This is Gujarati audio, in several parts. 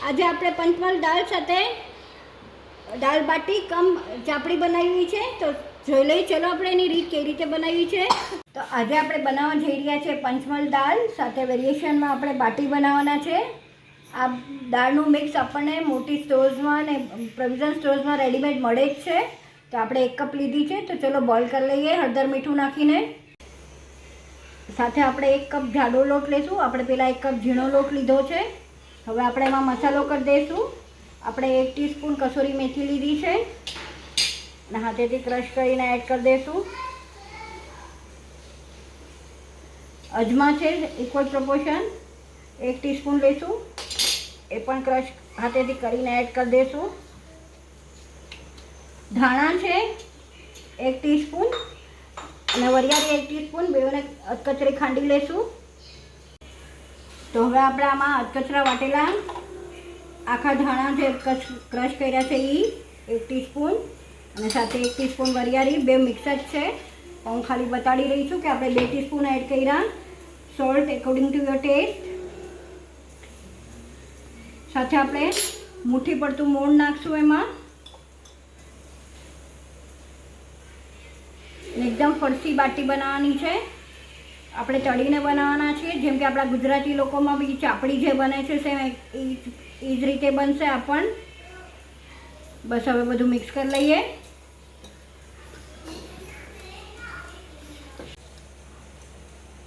આજે આપણે પંચમલ દાળ સાથે દાળ બાટી કમ ચાપડી બનાવી છે, તો જોઈ લઈએ ચલો આપણે એની રીત કેવી રીતે બનાવી છે. તો આજે આપણે બનાવવા જઈ રહ્યા છે પંચમલ દાળ સાથે વેરિએશનમાં આપણે બાટી બનાવવાના છે. આ દાળનું મિક્સ આપણને મોટી સ્ટોર્સમાં અને પ્રોવિઝન સ્ટોર્સમાં રેડીમેડ મળે જ છે. તો આપણે 1 કપ લીધી છે, તો ચલો બોઇલ કરી લઈએ હળદર મીઠું નાખીને. સાથે આપણે 1 કપ જાડો લોટ લઈશું. આપણે પહેલાં 1 કપ ઝીણો લોટ લીધો છે. હવે આપણે એમાં મસાલો કરી દઈશું. આપણે 1 ટીસ્પૂન કસૂરી મેથી લીધી છે અને હાથેથી ક્રશ કરીને એડ કરી દઈશું. અજમા છે ઇક્વલ પ્રપોર્શન 1 ટીસ્પૂન લઈશું, એ પણ ક્રશ હાથેથી કરીને એડ કરી દઈશું. ધાણા છે 1 ટીસ્પૂન અને વરિયાળી 1 ટીસ્પૂન, બેઉને અધકચરી ખાંડી લઈશું. તો હવે આપણે આમાં અધકચરા વાટેલા આખા ધાણા જે ક્રશ કર્યા છે એ 1 ટીસ્પૂન અને સાથે 1 ટીસ્પૂન વરિયાળી, બે મિક્સ જ છે. હું ખાલી બતાડી રહી છું કે આપણે 2 ટીસ્પૂન એડ કર્યા. Salt according to your taste. સાથે આપણે મુઠ્ઠી પડતું મોણ નાખશું એમાં. એકદમ ફરસી બાટી બનાવવાની છે. આપણે તળીને બનાવવાના છીએ, જેમ કે આપણા ગુજરાતી લોકોમાં બી ચાપડી જે બને છે સેમ એ જ રીતે બનશે આ પણ. બસ હવે બધું મિક્સ કરી લઈએ.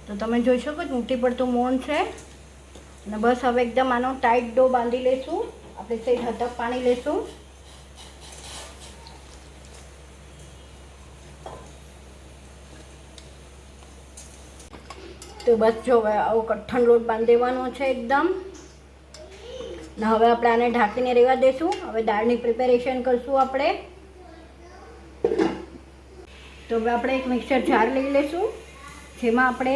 તો તમે જોઈ શકો છો મુઠ્ઠી પડતું મોણ છે અને બસ હવે એકદમ આનો ટાઈટ ડો બાંધી લઈશું. આપણે સહેજ હતક પાણી લઈશું. તો બસ જો હવે આવો કઠણ લોટ બાંધી દેવાનો છે એકદમ. ને હવે આપણે આને ઢાંકીને રહેવા દઈશું. હવે દાળની પ્રિપેરેશન કરશું આપણે. તો હવે આપણે એક મિક્સર જાર લઈ લઈશું, જેમાં આપણે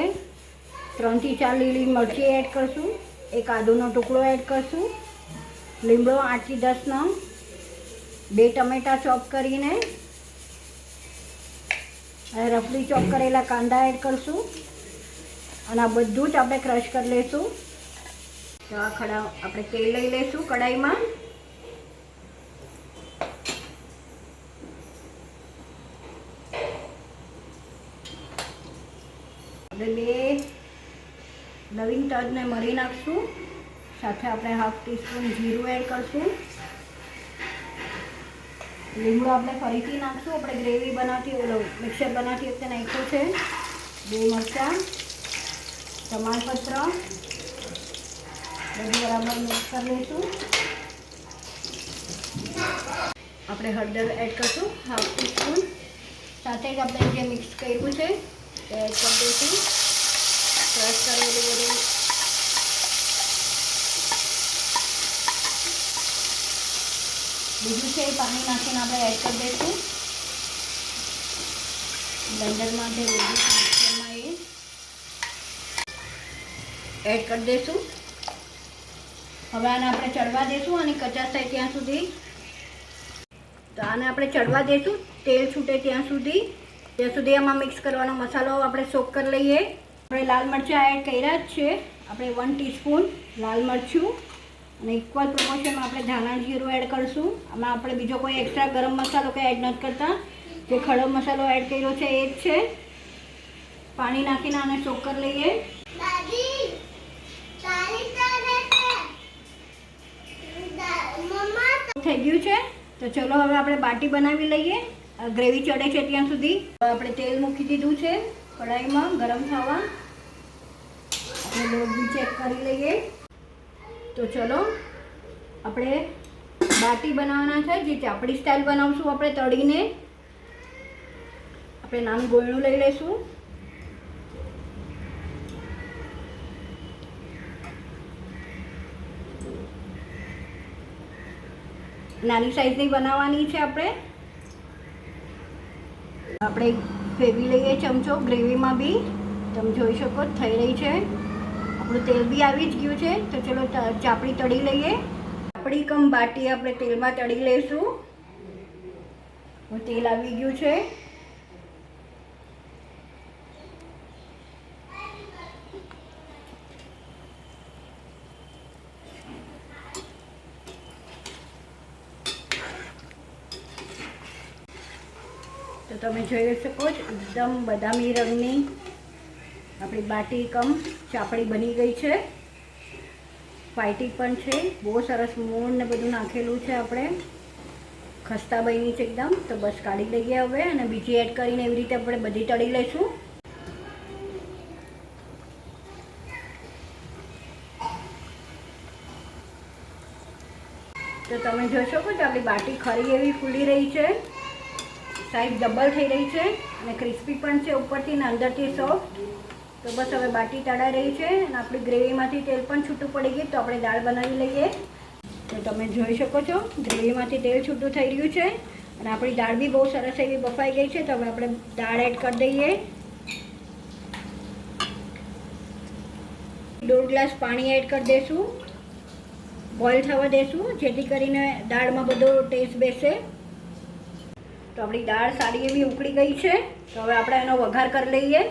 3 થી 4 લીલી મરચી એડ કરશું, 1 આદુનો ટુકડો એડ કરશું, લીમડો 8 થી 10 નંગ, 2 ટમેટા ચોપ કરીને અને રફલી ચોપ કરેલા કાંદા એડ કરશું અને આ બધું જ આપણે ક્રશ કરી લઈશું. તો આ આપણે તેલ લઈ લઈશું કડાઈમાં. આપણે 2 લવિંગ તજને મરી નાખશું. સાથે આપણે 1/2 ટીસ્પૂન જીરું એડ કરશું. લીમડો આપણે ફરીથી નાખશું. આપણે ગ્રેવી બનાવતી મિક્સર બનાવતી વખતે નાખ્યું છે. 2 મરચાં, ટમાટર, બધું બરાબર મિક્સ કરી લઈશું. આપણે હળદર એડ કરશું 1/2 ટીસ્પૂન. સાથે જ આપણે જે મિક્સ કર્યું છે એ એડ કરી દઈશું. ક્રશ કરેલું બધું બીજું છે પાણી નાખીને આપણે એડ કરી દઈશું. બ્લેન્ડરમાં જે મિક્સરમાં એ એડ કરી દઈશું. હવે આને આપણે ચડવા દઈશું અને કચાશ થાય ત્યાં સુધી. તો આને આપણે ચડવા દઈશું તેલ છૂટે ત્યાં સુધી આમાં મિક્સ કરવાનો મસાલો આપણે સોક કરી લઈએ. આપણે લાલ મરચાં એડ કર્યા જ છે. આપણે 1 ટીસ્પૂન લાલ મરચું અને ઇક્વલ પ્રપોર્શનમાં આપણે ધાણા જીરું એડ કરીશું. આમાં આપણે બીજો કોઈ એક્સ્ટ્રા ગરમ મસાલો કંઈ એડ નથી કરતા. જે ખડો મસાલો એડ કર્યો છે એ જ છે. પાણી નાખીને આને સોક કરી લઈએ. થઈ ગયું છે. તો ચલો હવે આપણે બાટી બનાવી લઈએ. ગ્રેવી ચડે છે ત્યાં સુધી. આપણે તેલ મૂકી દીધું છે કઢાઈમાં ગરમ થવા. આપણે લોટ બી ચેક કરી લઈએ. તો ચલો આપણે બાટી બનાવવાના છે, જે ચાપડી સ્ટાઇલ બનાવશું આપણે તળીને. આપણે નાનું ગોળનું લઈ લઈશું. નાની સાઈઝની બનાવવાની છે આપણે. આપણે ફેરવી લઈએ ચમચો ગ્રેવીમાં બી. તમે જોઈ શકો થઈ રહી છે. આપણું તેલ બી આવી જ ગયું છે. તો ચલો ચાપડી તળી લઈએ. ચાપડી કમ બાટી આપણે તેલમાં તળી લઈશું. તેલ આવી ગયું છે. તમે જોઈ શકો છો એકદમ બદામી રંગની આપણી બાટી કમ ચાપડી બની ગઈ છે. વ્હાઈટી પણ છે, બહુ સરસ મૂળ ને બધું નાખેલું છે. આપણે ખસ્તા બની છે એકદમ. તો બસ કાઢી લઈએ હવે અને બીજી એડ કરીને એવી રીતે આપણે બધી તળી લઈશું. તો તમે જોઈ શકો છો આપણી બાટી ખરી એવી ફૂલી રહી છે, સાઈઝ ડબલ થઈ રહી છે અને ક્રિસ્પી પણ છે ઉપરથી ને અંદરથી સોફ્ટ. તો બસ હવે બાટી તળાઈ રહી છે અને આપણી ગ્રેવીમાંથી તેલ પણ છૂટું પડી ગયું. તો આપણે દાળ બનાવી લઈએ. તો તમે જોઈ શકો છો ગ્રેવીમાંથી તેલ છૂટું થઈ રહ્યું છે અને આપણી દાળ બી બહુ સરસ એવી બફાઈ ગઈ છે. તો હવે આપણે દાળ એડ કરી દઈએ. 1.5 ગ્લાસ પાણી એડ કરી દઈશું, બોઇલ થવા દઈશું જેથી કરીને દાળમાં બધો ટેસ્ટ બેસે. તો આપણી દાળ સારી એવી ઉકળી ગઈ છે. તો હવે આપણે એનો વઘાર કરી લઈએ.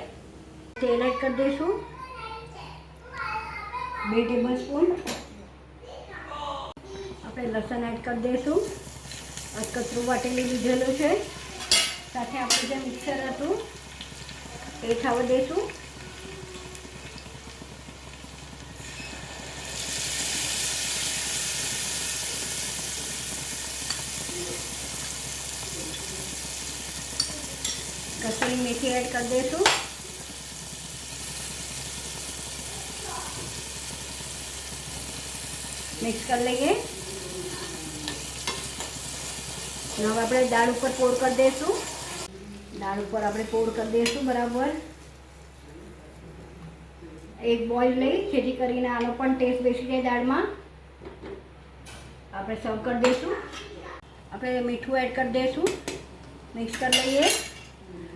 તેલ એડ કરી દઈશું 2 ટેબલસ્પૂન. આપણે લસણ એડ કરી દઈશું, કચરું વાટેલી લીધેલું છે. સાથે આપણે જે મિક્સર હતું એ થવા દઈશું. કસૂરી મેથી એડ કરી દઈશું. મિક્સ કરી લઈએ. હવે આપણે દાળ ઉપર પોર કરી દઈશું. દાળ ઉપર આપણે પોર કરી દઈશું બરાબર. એક બોઇલ લઈ જેથી કરીને આનો પણ ટેસ્ટ બેસી જાય દાળમાં. આપણે સર્વ કરી દઈશું. આપણે મીઠું એડ કરી દઈશું, મિક્સ કરી લઈએ.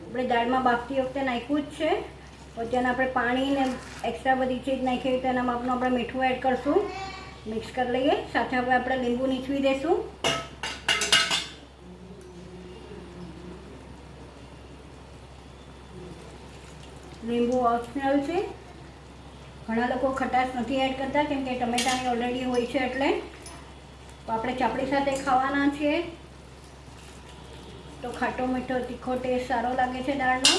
આપણે દાળમાં બાફતી વખતે નાખ્યું જ છે, પછી એને આપણે પાણી ને એક્સ્ટ્રા બધી ચીજ નાખી તો એના માપનું આપણે મીઠું એડ કરશું. મિક્સ કરી લઈએ. સાથે હવે આપણે લીંબુ નીચવી દઈશું. લીંબુ ઓપ્શનલ છે, ઘણા લોકો ખટાશ નથી એડ કરતા કેમ કે ટમેટાની ઓલરેડી હોય છે એટલે. તો આપણે ચાપડી સાથે ખાવાના છીએ તો ખાટો મીઠો તીખો ટેસ્ટ સારો લાગે છે દાળનો.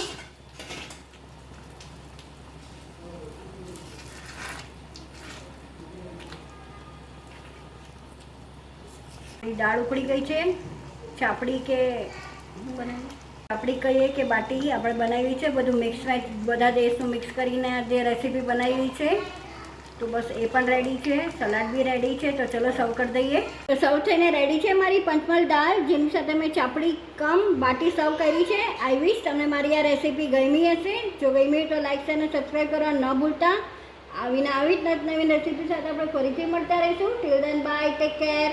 દાળ ઉકળી ગઈ છે. ચાપડી કે ચાપડી કહીએ કે બાટી આપણે બનાવી છે, બધું મિક્સ બધા દેશનું મિક્સ કરીને જે રેસીપી બનાવી છે. તો બસ એ પણ રેડી છે, સલાડ બી રેડી છે. તો ચલો સર્વ કરી દઈએ. તો સર્વ થઈને રેડી છે મારી પંચમલ દાળ, જેની સાથે મેં ચાપડી કમ બાટી સર્વ કરી છે. આઈ વિશ તમને મારી આ રેસીપી ગમી હશે. જો ગમી તો લાઈક અને સબસ્ક્રાઈબ કરવા ન ભૂલતા. આવી જ નવી રેસીપી સાથે આપણે ફરીથી મળતા રહીશું. Till then bye, take care.